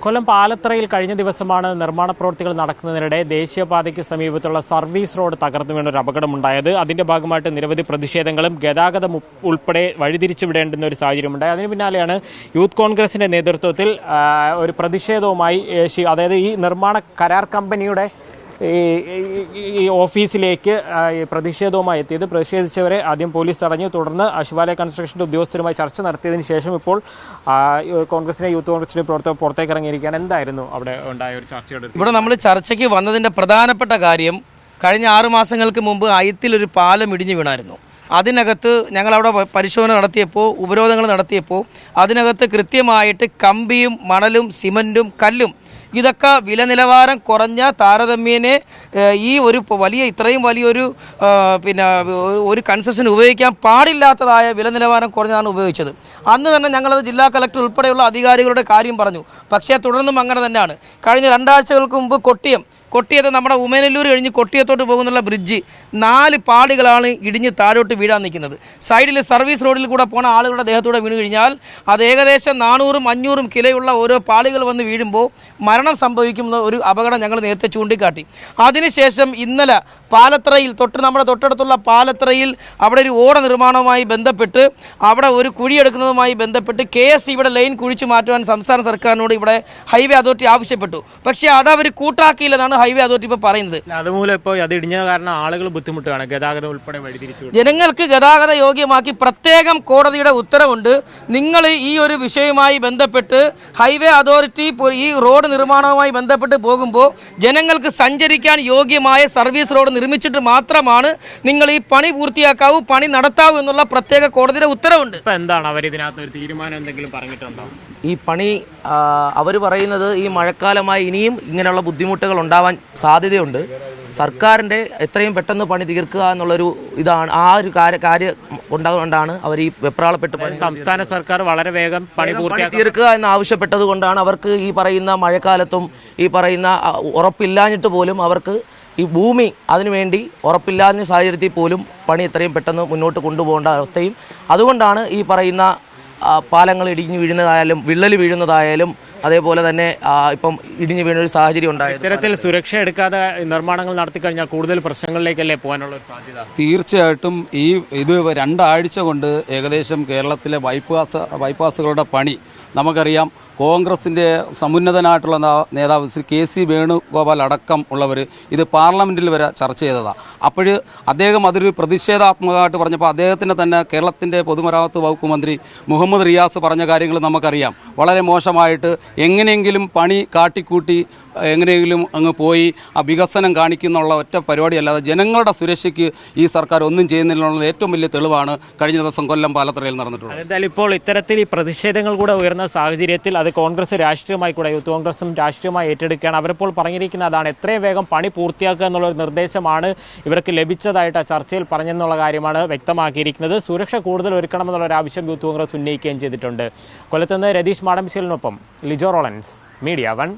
കൊല്ലം പാലത്തറയിൽ കഴിഞ്ഞ ദിവസമാണ് നിർമ്മാണ പ്രവൃത്തികൾ നടക്കുന്നതിനിടെ ദേശീയപാതയ്ക്ക് സമീപത്തുള്ള സർവീസ് റോഡ് തകർന്നു വീണ ഒരു അപകടമുണ്ടായത്. അതിന്റെ ഭാഗമായിട്ട് നിരവധി പ്രതിഷേധങ്ങളും ഗതാഗതം ഉൾപ്പെടെ വഴിതിരിച്ചുവിടേണ്ടുന്ന ഒരു സാഹചര്യമുണ്ടായി. അതിന് പിന്നാലെയാണ് യൂത്ത് കോൺഗ്രസിന്റെ നേതൃത്വത്തിൽ ഒരു പ്രതിഷേധവുമായി അതായത് ഈ നിർമ്മാണ കരാർ കമ്പനിയുടെ ഈ ഓഫീസിലേക്ക് പ്രതിഷേധവുമായി എത്തിയത്. പ്രതിഷേധിച്ചവരെ ആദ്യം പോലീസ് തടഞ്ഞു. തുടർന്ന് ശിവാലയ കൺസ്ട്രക്ഷൻ്റെ ഉദ്യോഗസ്ഥരുമായി ചർച്ച നടത്തിയതിന് ശേഷം ഇപ്പോൾ യൂത്ത് കോൺഗ്രസിന്റെ പ്രവർത്തകർ പുറത്തേക്ക് ഇറങ്ങിയിരിക്കുകയാണ്. എന്തായിരുന്നു അവിടെ ഉണ്ടായ ഒരു ചർച്ചയുടെ? ഇവിടെ നമ്മൾ ചർച്ചയ്ക്ക് വന്നതിൻ്റെ പ്രധാനപ്പെട്ട കാര്യം, കഴിഞ്ഞ 6 മാസങ്ങൾക്ക് മുമ്പ് അയത്തിലൊരു പാലം ഇടിഞ്ഞു വീണായിരുന്നു. അതിനകത്ത് ഞങ്ങളവിടെ പരിശോധന നടത്തിയപ്പോൾ, ഉപരോധങ്ങൾ നടത്തിയപ്പോൾ അതിനകത്ത് കൃത്യമായിട്ട് കമ്പിയും മണലും സിമൻറ്റും കല്ലും ഇതൊക്കെ വില നിലവാരം കുറഞ്ഞ താരതമ്യേനെ ഈ ഒരു ഇത്രയും വലിയൊരു ഒരു കൺസെഷൻ ഉപയോഗിക്കാൻ പാടില്ലാത്തതായ വില നിലവാരം കുറഞ്ഞതാണ് ഉപയോഗിച്ചത്. അന്ന് തന്നെ ഞങ്ങളത് ജില്ലാ കളക്ടർ ഉൾപ്പെടെയുള്ള അധികാരികളുടെ കാര്യം പറഞ്ഞു. പക്ഷേ തുടർന്നും അങ്ങനെ തന്നെയാണ്. കഴിഞ്ഞ 2 ആഴ്ചകൾക്ക് മുമ്പ് കൊട്ടിയത്ത് നമ്മുടെ ഉമേനല്ലൂർ കഴിഞ്ഞ് കൊട്ടിയത്തോട്ട് പോകുന്നുള്ള ബ്രിഡ്ജ് 4 പാടുകളാണ് ഇടിഞ്ഞ് താഴോട്ട് വീഴാൻ നിൽക്കുന്നത്. സൈഡിൽ സർവീസ് റോഡിൽ കൂടെ പോണ ആളുകളുടെ ദേഹത്തൂടെ വീണ് കഴിഞ്ഞാൽ അത് ഏകദേശം 400-500 കിലോയുള്ള ഓരോ പാടുകൾ വന്ന് വീഴുമ്പോൾ മരണം സംഭവിക്കുന്ന ഒരു അപകടം ഞങ്ങൾ നേരത്തെ ചൂണ്ടിക്കാട്ടി. അതിനുശേഷം ഇന്നലെ പാലത്തറയിൽ നമ്മുടെ തൊട്ടടുത്തുള്ള പാലത്തറയിൽ അവിടെ ഒരു ഓട നിർമ്മാണവുമായി ബന്ധപ്പെട്ട് അവിടെ ഒരു കുഴിയെടുക്കുന്നതുമായി ബന്ധപ്പെട്ട് KSCBയുടെ ലൈൻ കുഴിച്ചു മാറ്റുവാൻ സംസ്ഥാന സർക്കാരിനോട് ഇവിടെ ഹൈവേ അതോറിറ്റി ആവശ്യപ്പെട്ടു. പക്ഷേ അതവർ കൂട്ടാക്കിയില്ലെന്നാണ് ഹൈവേ അതോറിറ്റി ഇപ്പോൾ പറയുന്നത്. അതുമൂലം ഇപ്പോൾ അത് ഇടിഞ്ഞ കാരണം ആളുകൾ ബുദ്ധിമുട്ടാണ്, ഗതാഗതം ഉൾപ്പെടെ വഴിതിരിച്ചു. ജനങ്ങൾക്ക് ഗതാഗത യോഗ്യമാക്കി പ്രത്യേകം കോടതിയുടെ ഉത്തരവുണ്ട്. നിങ്ങൾ ഈ ഒരു വിഷയവുമായി ബന്ധപ്പെട്ട് ഹൈവേ അതോറിറ്റി ഈ റോഡ് നിർമ്മാണവുമായി ബന്ധപ്പെട്ട് പോകുമ്പോൾ ജനങ്ങൾക്ക് സഞ്ചരിക്കാൻ യോഗ്യമായ സർവീസ് റോഡ് നിർമ്മിച്ചിട്ട് മാത്രമാണ് നിങ്ങൾ ഈ പണി പൂർത്തിയാക്കാവൂ, പണി നടത്താവൂ എന്നുള്ള പ്രത്യേക കോടതിയുടെ ഉത്തരവുണ്ട്. എന്താണ് അവർ ഇതിനകത്ത് ഒരു തീരുമാനം എന്തെങ്കിലും പറഞ്ഞിട്ടുണ്ടോ? ഈ പണി അവർ പറയുന്നത് ഈ മഴക്കാലമായി ഇനിയും ഇങ്ങനെയുള്ള ബുദ്ധിമുട്ടുകൾ ഉണ്ടാവാൻ സാധ്യതയുണ്ട്. സർക്കാരിൻ്റെ എത്രയും പെട്ടെന്ന് പണി തീർക്കുക എന്നുള്ളൊരു ഇതാണ്, ആ ഒരു കാര്യം കൊണ്ടാണ് അവർ ഈ വെപ്രാളപ്പെട്ട് സംസ്ഥാന സർക്കാർ വളരെ വേഗം പണി തീർക്കുക എന്ന് ആവശ്യപ്പെട്ടത് കൊണ്ടാണ് അവർക്ക് ഈ പറയുന്ന മഴക്കാലത്തും ഈ പറയുന്ന ഉറപ്പില്ലാഞ്ഞിട്ട് പോലും അവർക്ക് ഈ ഭൂമി അതിനുവേണ്ടി ഉറപ്പില്ലാത്ത സാഹചര്യത്തിൽ പോലും പണി എത്രയും പെട്ടെന്ന് മുന്നോട്ട് കൊണ്ടുപോകേണ്ട അവസ്ഥയും, അതുകൊണ്ടാണ് ഈ പറയുന്ന പാലങ്ങൾ ഇടിഞ്ഞു വീഴുന്നതായാലും വിള്ളൽ വീഴുന്നതായാലും അതേപോലെ തന്നെ ഇപ്പം ഇടിഞ്ഞു വീണൊരു സാഹചര്യം ഉണ്ടായത്. ഇത്തരത്തിൽ സുരക്ഷ എടുക്കാതെ നിർമ്മാണങ്ങൾ നടത്തി കഴിഞ്ഞാൽ കൂടുതൽ പ്രശ്നങ്ങളിലേക്കല്ലേ പോകാനുള്ള സാധ്യത? തീർച്ചയായിട്ടും ഇത് 2 ആഴ്ച കൊണ്ട് ഏകദേശം കേരളത്തിലെ ബൈപ്പാസുകളുടെ പണി നമുക്കറിയാം. കോൺഗ്രസിൻ്റെ സമുന്നതനായിട്ടുള്ള നേതാവ് ശ്രീ KC വേണുഗോപാൽ അടക്കം ഉള്ളവർ ഇത് പാർലമെൻറ്റിൽ വരെ ചർച്ച ചെയ്തതാണ്. അപ്പോൾ അദ്ദേഹം അതൊരു പ്രതിഷേധാത്മകമായിട്ട് പറഞ്ഞപ്പോൾ അദ്ദേഹത്തിൻ്റെ തന്നെ കേരളത്തിൻ്റെ പൊതുമരാമത്ത് വകുപ്പ് മന്ത്രി മുഹമ്മദ് റിയാസ് പറഞ്ഞ കാര്യങ്ങൾ നമുക്കറിയാം. വളരെ മോശമായിട്ട് എങ്ങനെയെങ്കിലും പണി കാട്ടിക്കൂട്ടി എങ്ങനെയെങ്കിലും അങ്ങ് പോയി ആ വികസനം കാണിക്കുന്നുള്ള ഒറ്റ പരിപാടിയല്ലാതെ ജനങ്ങളുടെ സുരക്ഷയ്ക്ക് ഈ സർക്കാർ ഒന്നും ചെയ്യുന്നില്ലെന്നുള്ള ഏറ്റവും വലിയ തെളിവാണ് കഴിഞ്ഞ ദിവസം കൊല്ലം പാലത്തറയിൽ നടന്നിട്ടുള്ളത്. എന്തായാലും ഇപ്പോൾ ഇത്തരത്തിൽ ഈ പ്രതിഷേധങ്ങൾ കൂടെ ഉയർന്ന സാഹചര്യത്തിൽ അത് കോൺഗ്രസ് രാഷ്ട്രീയമായി കൂടെ യൂത്ത് കോൺഗ്രസും രാഷ്ട്രീയമായി ഏറ്റെടുക്കുകയാണ്. അവരിപ്പോൾ പറഞ്ഞിരിക്കുന്ന അതാണ്, എത്രയും വേഗം പണി പൂർത്തിയാക്കുക എന്നുള്ളൊരു നിർദ്ദേശമാണ് ഇവർക്ക് ലഭിച്ചതായിട്ട് ആ ചർച്ചയിൽ പറഞ്ഞെന്നുള്ള കാര്യമാണ് വ്യക്തമാക്കിയിരിക്കുന്നത്. സുരക്ഷ കൂടുതൽ ഒരുക്കണമെന്നുള്ളൊരു ആവശ്യം യൂത്ത് കോൺഗ്രസ് ഉന്നയിക്കുകയും ചെയ്തിട്ടുണ്ട്. കൊല്ലത്ത് നിന്ന് രതീഷ് മാടമ്പിശലിനൊപ്പം ലിജോ റോളൻസ്, മീഡിയ 1.